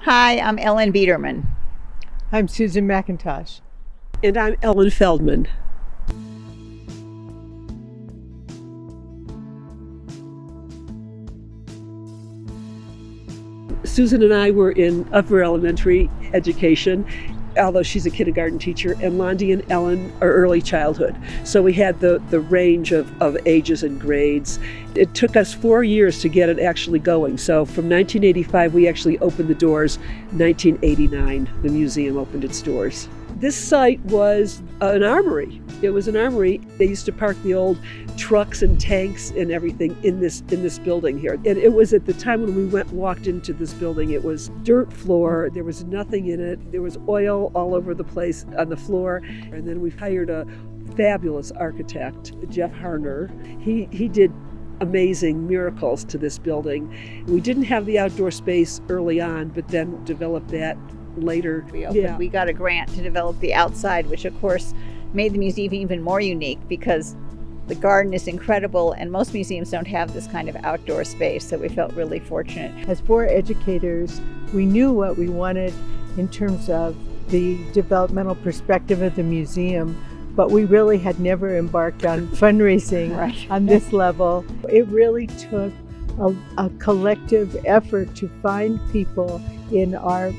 Hi, I'm Ellen Biederman. I'm Susan McIntosh. And I'm Ellen Feldman. Susan and I were in upper elementary education, although she's a kindergarten teacher, and Londi and Ellen are early childhood. So we had the range of ages and grades. It took us 4 years to get it actually going. So from 1985, we actually opened the doors. 1989, the museum opened its doors. This site was an armory. It was an armory. They used to park the old trucks and tanks and everything in this building here. And it was at the time when we walked into this building, it was dirt floor. There was nothing in it. There was oil all over the place on the floor. And then we hired a fabulous architect, Jeff Harner. He did amazing miracles to this building. We didn't have the outdoor space early on, but then developed that later. We got a grant to develop the outside, which of course made the museum even more unique because the garden is incredible and most museums don't have this kind of outdoor space, so we felt really fortunate. As 4 educators, we knew what we wanted in terms of the developmental perspective of the museum, but we really had never embarked on fundraising on this level. It really took a collective effort to find people in our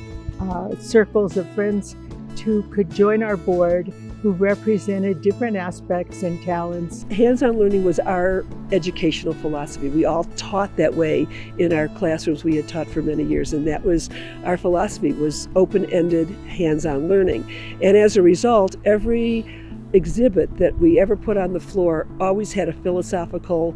circles of friends who could join our board, who represented different aspects and talents. Hands-on learning was our educational philosophy. We all taught that way in our classrooms. We had taught for many years, and that was our philosophy, was open-ended, hands-on learning. And as a result, every exhibit that we ever put on the floor always had a philosophical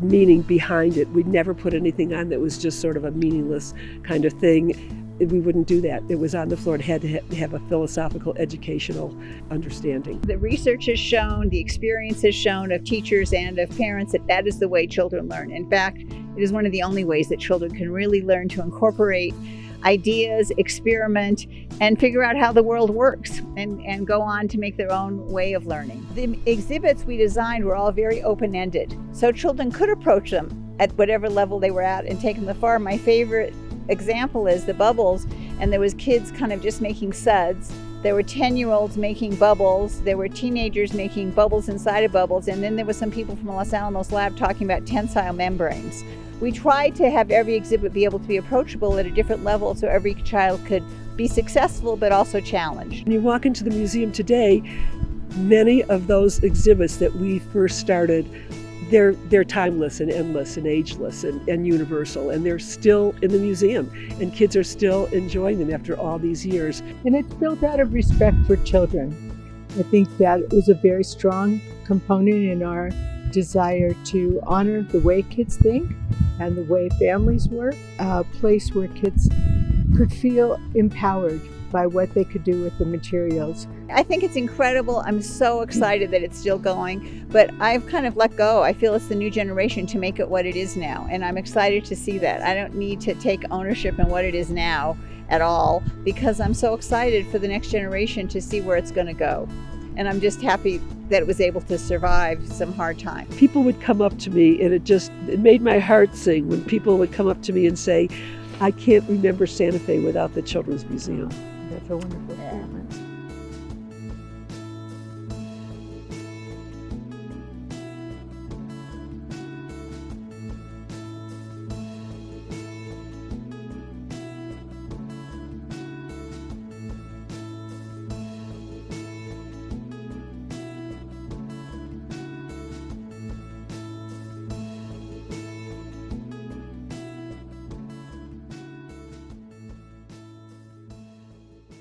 meaning behind it. We'd never put anything on that was just sort of a meaningless kind of thing. We wouldn't do that. It was on the floor. It had to have a philosophical, educational understanding. The research has shown, the experience has shown of teachers and of parents that is the way children learn. In fact, it is one of the only ways that children can really learn to incorporate ideas, experiment, and figure out how the world works and go on to make their own way of learning. The exhibits we designed were all very open-ended, so children could approach them at whatever level they were at and take them far. My favorite example is the bubbles, and there was kids kind of just making suds. There were 10-year-olds making bubbles. There were teenagers making bubbles inside of bubbles, and then there were some people from Los Alamos lab talking about tensile membranes. We tried to have every exhibit be able to be approachable at a different level so every child could be successful but also challenged. When you walk into the museum today, many of those exhibits that we first started, they're timeless and endless and ageless and universal, and they're still in the museum, and kids are still enjoying them after all these years. And it's built out of respect for children. I think that was a very strong component in our desire to honor the way kids think and the way families work, a place where kids could feel empowered by what they could do with the materials. I think it's incredible. I'm so excited that it's still going, but I've kind of let go. I feel it's the new generation to make it what it is now, and I'm excited to see that. I don't need to take ownership in what it is now at all, because I'm so excited for the next generation to see where it's going to go. And I'm just happy that it was able to survive some hard times. People would come up to me, and it made my heart sing when people would come up to me and say, I can't remember Santa Fe without the Children's Museum. That's a wonderful statement.